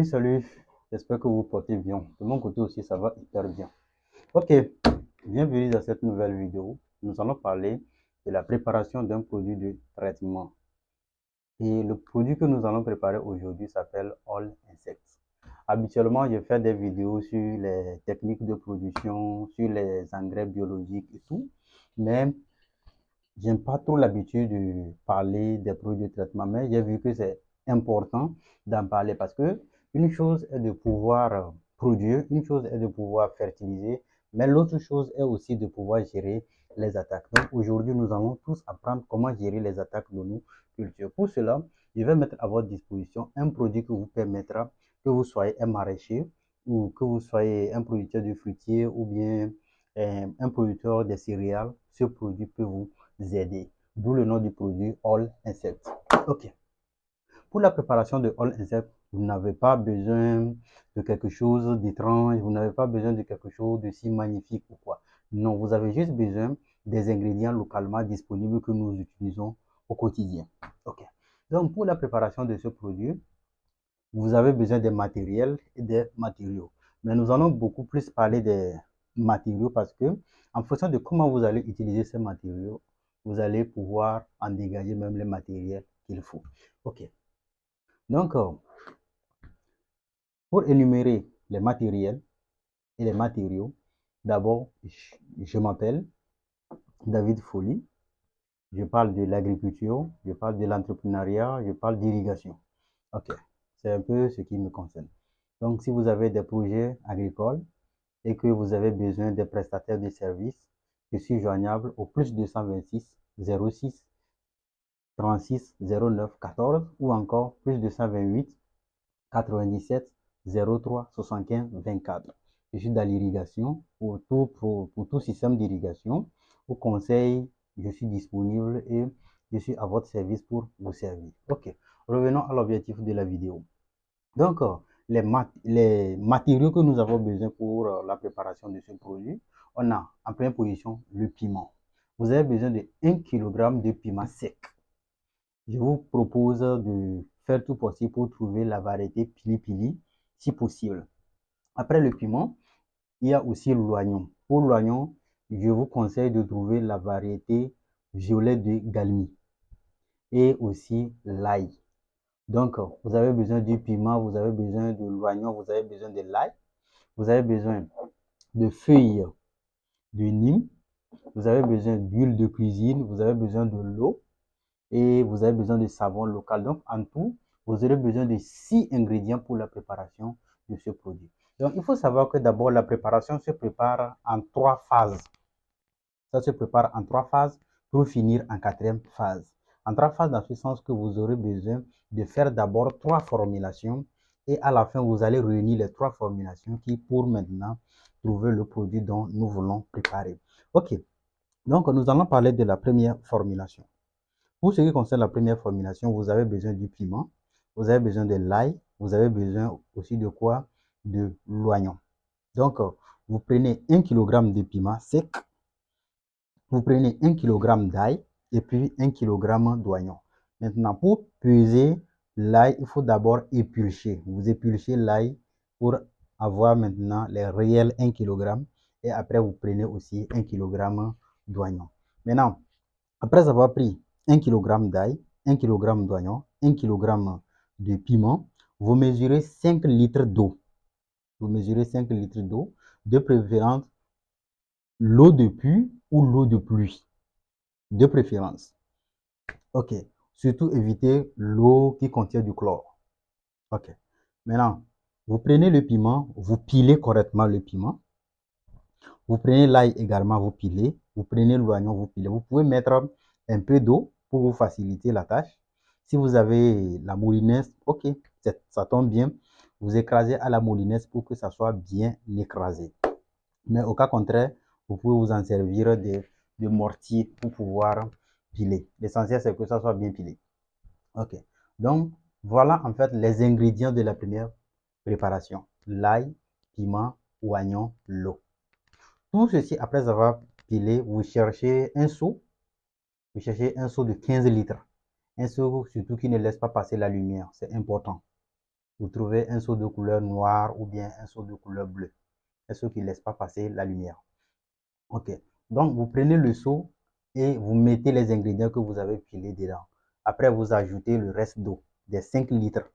Salut, j'espère que vous portez bien. De mon côté aussi, ça va hyper bien. Ok, bienvenue dans cette nouvelle vidéo. Nous allons parler de la préparation d'un produit de traitement. Et le produit que nous allons préparer aujourd'hui s'appelle All Insects. Habituellement, je fais des vidéos sur les techniques de production, sur les engrais biologiques et tout. Mais j'aime pas trop l'habitude de parler des produits de traitement, mais j'ai vu que c'est important d'en parler parce que une chose est de pouvoir produire, une chose est de pouvoir fertiliser, mais l'autre chose est aussi de pouvoir gérer les attaques. Donc aujourd'hui, nous allons tous apprendre comment gérer les attaques de nos cultures. Pour cela, je vais mettre à votre disposition un produit qui vous permettra, que vous soyez un maraîcher ou que vous soyez un producteur de fruitiers ou bien un producteur de céréales. Ce produit peut vous aider. D'où le nom du produit All Insect. Ok. Pour la préparation de All Insect, vous n'avez pas besoin de quelque chose d'étrange, vous n'avez pas besoin de quelque chose de si magnifique ou quoi. Non, vous avez juste besoin des ingrédients localement disponibles que nous utilisons au quotidien. Ok. Donc, pour la préparation de ce produit, vous avez besoin des matériels et des matériaux. Mais nous allons beaucoup plus parler des matériaux parce que, en fonction de comment vous allez utiliser ces matériaux, vous allez pouvoir en dégager même les matériels qu'il faut. Ok. Donc, pour énumérer les matériels et les matériaux, d'abord, je m'appelle David Folly. Je parle de l'agriculture, je parle de l'entrepreneuriat, je parle d'irrigation. Ok. C'est un peu ce qui me concerne. Donc, si vous avez des projets agricoles et que vous avez besoin des prestataires de services, je suis joignable au plus 226 06 36 09 14 ou encore plus 228 97 03 75 24. Je suis dans l'irrigation pour tout système d'irrigation. Au conseil, je suis disponible et je suis à votre service pour vous servir. Ok, revenons à l'objectif de la vidéo. Donc, les matériaux que nous avons besoin pour la préparation de ce produit, on a en première position le piment. Vous avez besoin de 1 kg de piment sec. Je vous propose de faire tout possible pour trouver la variété pili-pili, si possible. Après le piment, il y a aussi l'oignon. Pour l'oignon, je vous conseille de trouver la variété violet de Galmi et aussi l'ail. Donc, vous avez besoin du piment, vous avez besoin de l'oignon, vous avez besoin de l'ail, vous avez besoin de feuilles de Nîmes, vous avez besoin d'huile de cuisine, vous avez besoin de l'eau et vous avez besoin de savon local. Donc, en tout, vous aurez besoin de 6 ingrédients pour la préparation de ce produit. Donc, il faut savoir que d'abord, la préparation se prépare en 3 phases. Ça se prépare en 3 phases pour finir en 4e phase. En 3 phases dans ce sens que vous aurez besoin de faire d'abord 3 formulations et à la fin, vous allez réunir les 3 formulations qui pour maintenant trouver le produit dont nous voulons préparer. Ok, donc nous allons parler de la première formulation. Pour ce qui concerne la première formulation, vous avez besoin du piment, vous avez besoin de l'ail, vous avez besoin aussi de quoi? De l'oignon. Donc, vous prenez 1 kg de piment sec, vous prenez 1 kg d'ail et puis 1 kg d'oignon. Maintenant, pour peser l'ail, il faut d'abord éplucher. Vous épluchez l'ail pour avoir maintenant les réels 1 kg et après vous prenez aussi 1 kg d'oignon. Maintenant, après avoir pris 1 kg d'ail, 1 kg d'oignon, 1 kg de piment, vous mesurez 5 litres d'eau. Vous mesurez 5 litres d'eau, de préférence l'eau de puits ou l'eau de pluie. De préférence. Ok. Surtout éviter l'eau qui contient du chlore. Ok. Maintenant, vous prenez le piment, vous pilez correctement le piment. Vous prenez l'ail également, vous pilez. Vous prenez l'oignon, vous pilez. Vous pouvez mettre un peu d'eau pour vous faciliter la tâche. Si vous avez la moulinette, ok, ça tombe bien. Vous écrasez à la moulinette pour que ça soit bien écrasé. Mais au cas contraire, vous pouvez vous en servir de mortier pour pouvoir piler. L'essentiel, c'est que ça soit bien pilé. Ok. Donc, voilà en fait les ingrédients de la première préparation. L'ail, piment, oignon, l'eau. Tout ceci, après avoir pilé, vous cherchez un seau. Vous cherchez un seau de 15 litres. Un seau surtout qui ne laisse pas passer la lumière. C'est important. vous trouvez un seau de couleur noire ou bien un seau de couleur bleue. Un seau qui ne laisse pas passer la lumière. Ok. Donc, vous prenez le seau et vous mettez les ingrédients que vous avez pilés dedans. Après, vous ajoutez le reste d'eau, des 5 litres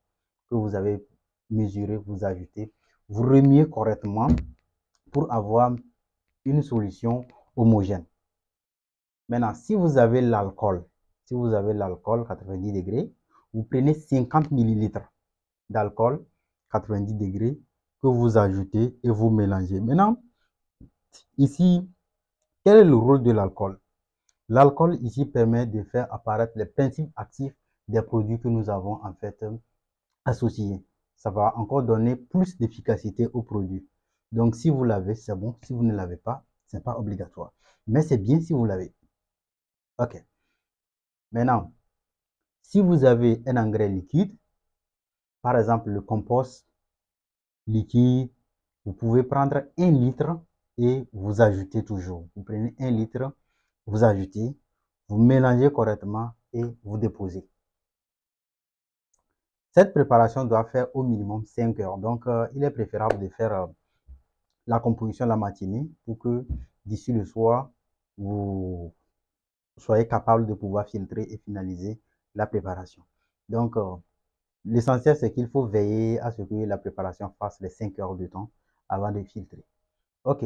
que vous avez mesuré, vous ajoutez. Vous remuez correctement pour avoir une solution homogène. Maintenant, si vous avez l'alcool, 90 degrés, vous prenez 50 millilitres d'alcool 90 degrés que vous ajoutez et vous mélangez. Maintenant, ici, quel est le rôle de l'alcool? L'alcool ici permet de faire apparaître les principes actifs des produits que nous avons en fait associés. Ça va encore donner plus d'efficacité au produit. Donc, si vous l'avez, c'est bon. Si vous ne l'avez pas, ce n'est pas obligatoire. Mais c'est bien si vous l'avez. OK. Maintenant, si vous avez un engrais liquide, par exemple le compost liquide, vous pouvez prendre 1 litre et vous ajoutez toujours. Vous prenez 1 litre, vous ajoutez, vous mélangez correctement et vous déposez. Cette préparation doit faire au minimum 5 heures. Donc, il est préférable de faire la composition la matinée pour que d'ici le soir, vous soyez capable de pouvoir filtrer et finaliser la préparation. Donc, l'essentiel, c'est qu'il faut veiller à ce que la préparation fasse les 5 heures de temps avant de filtrer. Ok,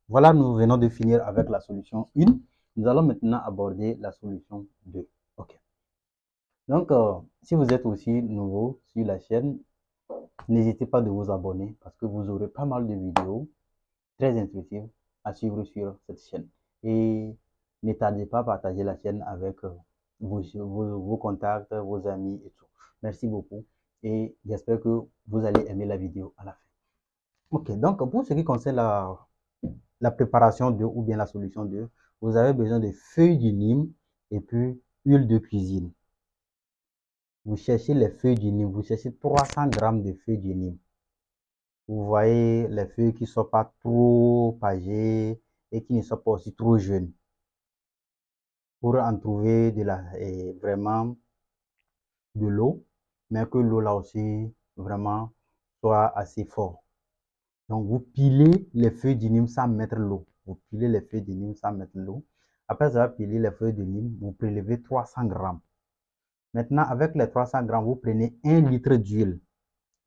voilà, nous venons de finir avec la solution 1. Nous allons maintenant aborder la solution 2. Ok. Donc, si vous êtes aussi nouveau sur la chaîne, n'hésitez pas de vous abonner parce que vous aurez pas mal de vidéos très intuitives à suivre sur cette chaîne. Et ne tardez pas à partager la chaîne avec vos contacts, vos amis et tout. Merci beaucoup et j'espère que vous allez aimer la vidéo à la fin. Ok, donc pour ce qui concerne la préparation de ou bien la solution 2, vous avez besoin de feuilles du Nîmes et puis huile de cuisine. Vous cherchez les feuilles du Nîmes, vous cherchez 300 grammes de feuilles du Nîmes. Vous voyez les feuilles qui ne sont pas trop âgées et qui ne sont pas aussi trop jeunes. Pour en trouver vraiment de l'eau, mais que l'eau là aussi vraiment soit assez fort. Donc vous pilez les feuilles de Nîmes sans mettre l'eau. Vous pilez les feuilles de Nîmes sans mettre l'eau. Après avoir pilé les feuilles de Nîmes, vous prélevez 300 grammes. Maintenant, avec les 300 grammes, vous prenez 1 litre d'huile.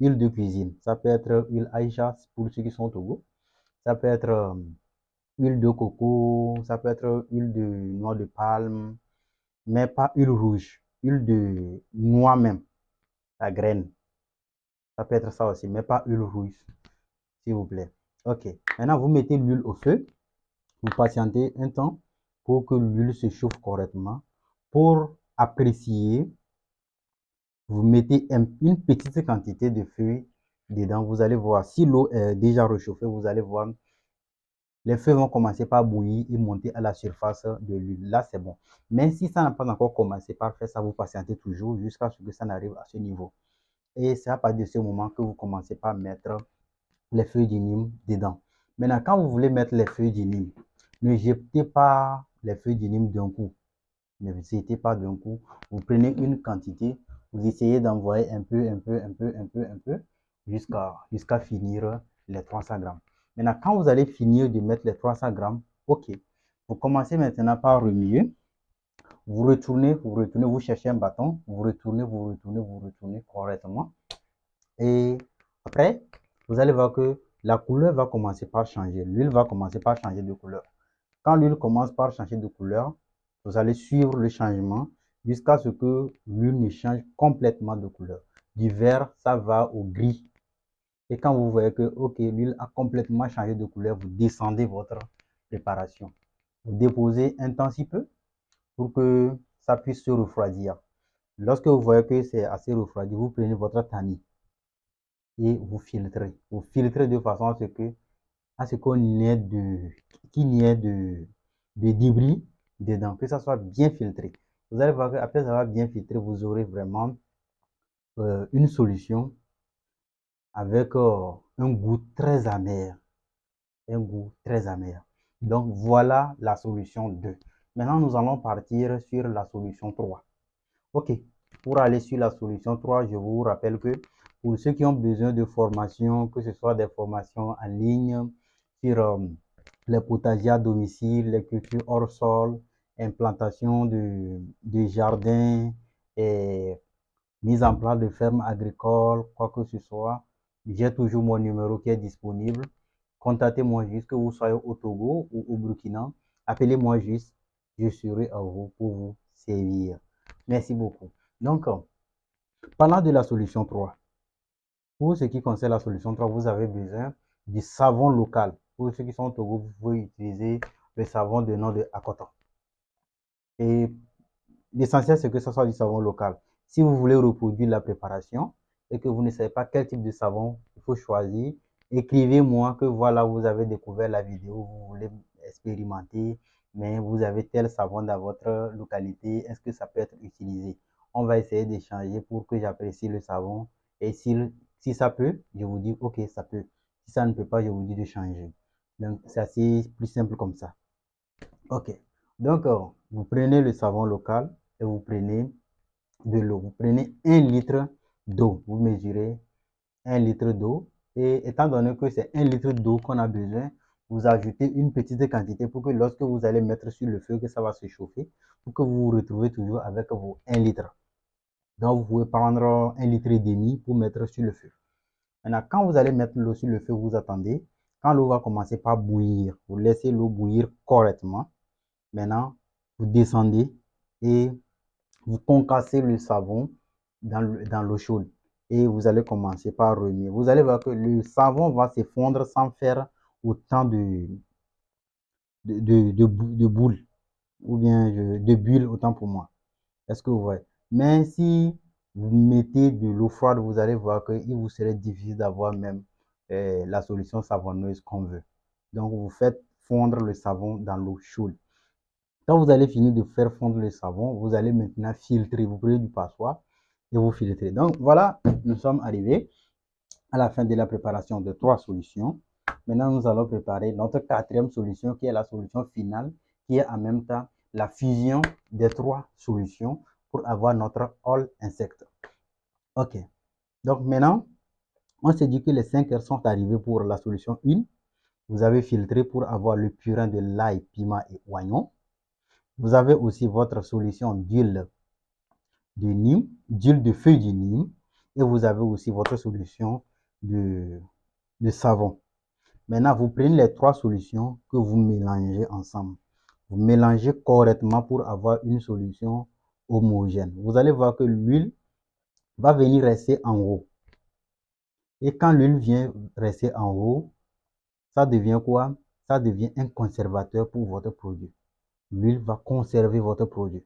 Huile de cuisine. Ça peut être huile Aïcha pour ceux qui sont au Togo. Ça peut être huile de coco. Ça peut être huile de noix de palme. Mais pas huile rouge. Huile de noix même. La graine. Ça peut être ça aussi. Mais pas huile rouge. S'il vous plaît. Ok. Maintenant, vous mettez l'huile au feu. Vous patientez un temps pour que l'huile se chauffe correctement. Pour apprécier, vous mettez une petite quantité de feuilles dedans. Vous allez voir, si l'eau est déjà réchauffée, vous allez voir, les feuilles vont commencer par bouillir et monter à la surface de l'huile. Là, c'est bon. Mais si ça n'a pas encore commencé par faire ça, vous patientez toujours jusqu'à ce que ça n'arrive à ce niveau. Et c'est à partir de ce moment que vous commencez par mettre les feuilles du Nîmes dedans. Maintenant, quand vous voulez mettre les feuilles du Nîmes, ne jetez pas les feuilles du Nîmes d'un coup. Ne vous jetez pas d'un coup. Vous prenez une quantité, vous essayez d'envoyer un peu, jusqu'à finir les 300 grammes. Maintenant, quand vous allez finir de mettre les 300 grammes, ok. Vous commencez maintenant par remuer. Vous retournez, vous cherchez un bâton, vous retournez correctement. Et après, vous allez voir que la couleur va commencer par changer. L'huile va commencer par changer de couleur. Quand l'huile commence par changer de couleur, vous allez suivre le changement jusqu'à ce que l'huile ne change complètement de couleur. Du vert, ça va au gris. Et quand vous voyez que l'huile a complètement changé de couleur, vous descendez votre préparation. Vous déposez un temps si peu pour que ça puisse se refroidir. Lorsque vous voyez que c'est assez refroidi, vous prenez votre tamis et vous filtrez. Vous filtrez de façon à ce qu'il n'y ait de débris dedans, que ça soit bien filtré. Vous allez voir qu'après avoir bien filtré, vous aurez vraiment une solution avec un goût très amer. Un goût très amer. Donc voilà la solution 2. Maintenant, nous allons partir sur la solution 3. Ok, pour aller sur la solution 3, je vous rappelle que Pour ceux qui ont besoin de formation, que ce soit des formations en ligne sur les potagers à domicile, les cultures hors sol, implantation de jardins et mise en place de fermes agricoles, quoi que ce soit, j'ai toujours mon numéro qui est disponible. Contactez-moi juste, que vous soyez au Togo ou au Burkina. Appelez-moi juste, je serai à vous pour vous servir. Merci beaucoup. Donc, parlant de la solution 3, pour ce qui concerne la solution 3, vous avez besoin du savon local. Pour ceux qui sont au Togo, vous pouvez utiliser le savon de nom de Akotan. Et l'essentiel, c'est que ce soit du savon local. Si vous voulez reproduire la préparation et que vous ne savez pas quel type de savon il faut choisir, écrivez-moi que voilà, vous avez découvert la vidéo, vous voulez expérimenter, mais vous avez tel savon dans votre localité, est-ce que ça peut être utilisé? On va essayer d'échanger pour que j'apprécie le savon. Et si ça peut, je vous dis, ok, ça peut. Si ça ne peut pas, je vous dis de changer. Donc, c'est assez plus simple comme ça. Ok. Donc, vous prenez le savon local et vous prenez de l'eau. Vous prenez 1 litre d'eau. Vous mesurez 1 litre d'eau. Et étant donné que c'est 1 litre d'eau qu'on a besoin, vous ajoutez une petite quantité pour que lorsque vous allez mettre sur le feu, que ça va se chauffer, pour que vous vous retrouvez toujours avec vos 1 litre. Donc, vous pouvez prendre 1 litre et demi pour mettre sur le feu. Maintenant, quand vous allez mettre l'eau sur le feu, vous attendez. Quand l'eau va commencer par bouillir, vous laissez l'eau bouillir correctement. Maintenant, vous descendez et vous concassez le savon dans l'eau chaude. Et vous allez commencer par remuer. Vous allez voir que le savon va se fondre sans faire autant de boules ou bien de bulles, autant pour moi. Est-ce que vous voyez? Mais si vous mettez de l'eau froide, vous allez voir qu'il vous serait difficile d'avoir même la solution savonneuse qu'on veut. Donc, vous faites fondre le savon dans l'eau chaude. Quand vous allez finir de faire fondre le savon, vous allez maintenant filtrer. Vous prenez du passoire et vous filtrez. Donc, voilà, nous sommes arrivés à la fin de la préparation de 3 solutions. Maintenant, nous allons préparer notre 4e solution qui est la solution finale, qui est en même temps la fusion des 3 solutions pour avoir notre all insect. Ok. Donc maintenant, on s'est dit que les 5 heures sont arrivées pour la solution 1. Vous avez filtré pour avoir le purin de l'ail, piment et oignon. Vous avez aussi votre solution d'huile de Nîmes, d'huile de feuille de Nîmes. Et vous avez aussi votre solution de savon. Maintenant, vous prenez les 3 solutions que vous mélangez ensemble. Vous mélangez correctement pour avoir une solution homogène. Vous allez voir que l'huile va venir rester en haut. Et quand l'huile vient rester en haut, ça devient quoi? Ça devient un conservateur pour votre produit. L'huile va conserver votre produit.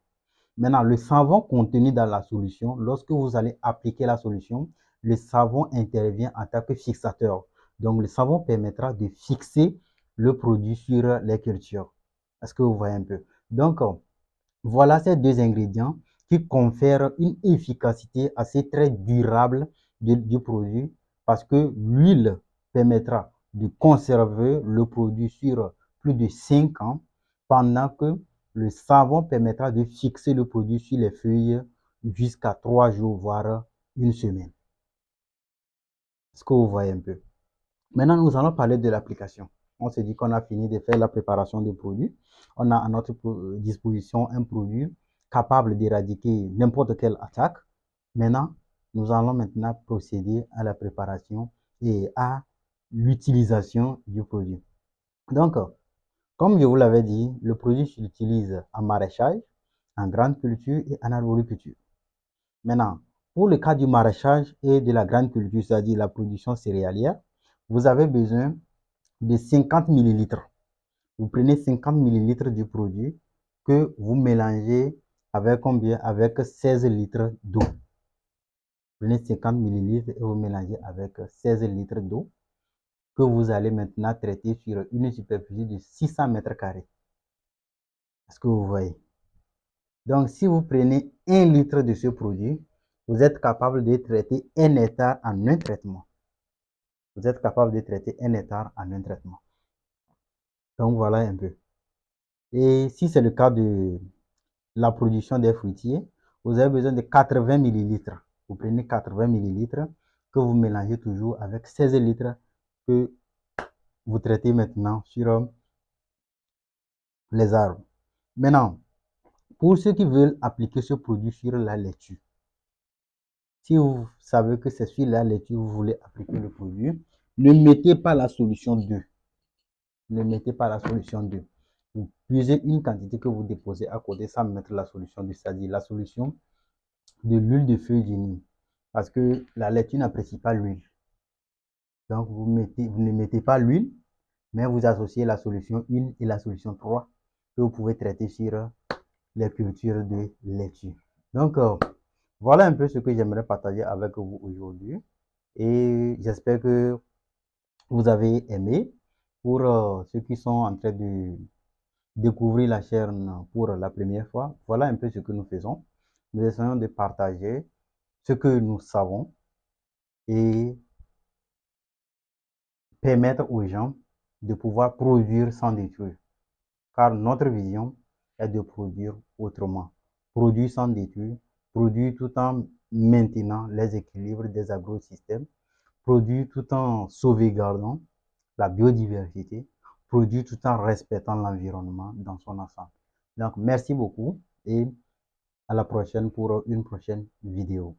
Maintenant, le savon contenu dans la solution, lorsque vous allez appliquer la solution, le savon intervient en tant que fixateur. Donc, le savon permettra de fixer le produit sur les cultures. Est-ce que vous voyez un peu? Donc, voilà ces 2 ingrédients qui confèrent une efficacité assez très durable du produit parce que l'huile permettra de conserver le produit sur plus de 5 ans pendant que le savon permettra de fixer le produit sur les feuilles jusqu'à 3 jours, voire une semaine. Est-ce que vous voyez un peu? Maintenant, nous allons parler de l'application. On s'est dit qu'on a fini de faire la préparation du produit. On a à notre disposition un produit capable d'éradiquer n'importe quelle attaque. Maintenant, nous allons maintenant procéder à la préparation et à l'utilisation du produit. Donc, comme je vous l'avais dit, le produit s'utilise en maraîchage, en grande culture et en arboriculture. Maintenant, pour le cas du maraîchage et de la grande culture, c'est-à-dire la production céréalière, vous avez besoin de 50 ml. Vous prenez 50 ml du produit que vous mélangez avec combien? Avec 16 litres d'eau. Vous prenez 50 ml et vous mélangez avec 16 litres d'eau que vous allez maintenant traiter sur une superficie de 600 mètres carrés. Est-ce que vous voyez? Donc, si vous prenez 1 litre de ce produit, vous êtes capable de traiter 1 hectare en un traitement. Vous êtes capable de traiter 1 hectare en un traitement. Donc, voilà un peu. Et si c'est le cas de la production des fruitiers, vous avez besoin de 80 ml. Vous prenez 80 ml que vous mélangez toujours avec 16 litres que vous traitez maintenant sur les arbres. Maintenant, pour ceux qui veulent appliquer ce produit sur la laitue, si vous savez que c'est sur la laitue que vous voulez appliquer le produit, ne mettez pas la solution 2. Ne mettez pas la solution 2. Vous puisez une quantité que vous déposez à côté sans mettre la solution 2, c'est-à-dire la solution de l'huile de feuille de Nîmes. Parce que la laitue n'apprécie pas l'huile. Donc, vous ne mettez pas l'huile, mais vous associez la solution 1 et la solution 3 que vous pouvez traiter sur les cultures de laitue. Donc, voilà un peu ce que j'aimerais partager avec vous aujourd'hui. Et j'espère que vous avez aimé. Pour ceux qui sont en train de découvrir la chaîne pour la première fois, voilà un peu ce que nous faisons. Nous essayons de partager ce que nous savons et permettre aux gens de pouvoir produire sans détruire. Car notre vision est de produire autrement. Produire sans détruire, produire tout en maintenant les équilibres des agrosystèmes, produire tout en sauvegardant la biodiversité, produire tout en respectant l'environnement dans son ensemble. Donc, merci beaucoup et à la prochaine pour une prochaine vidéo.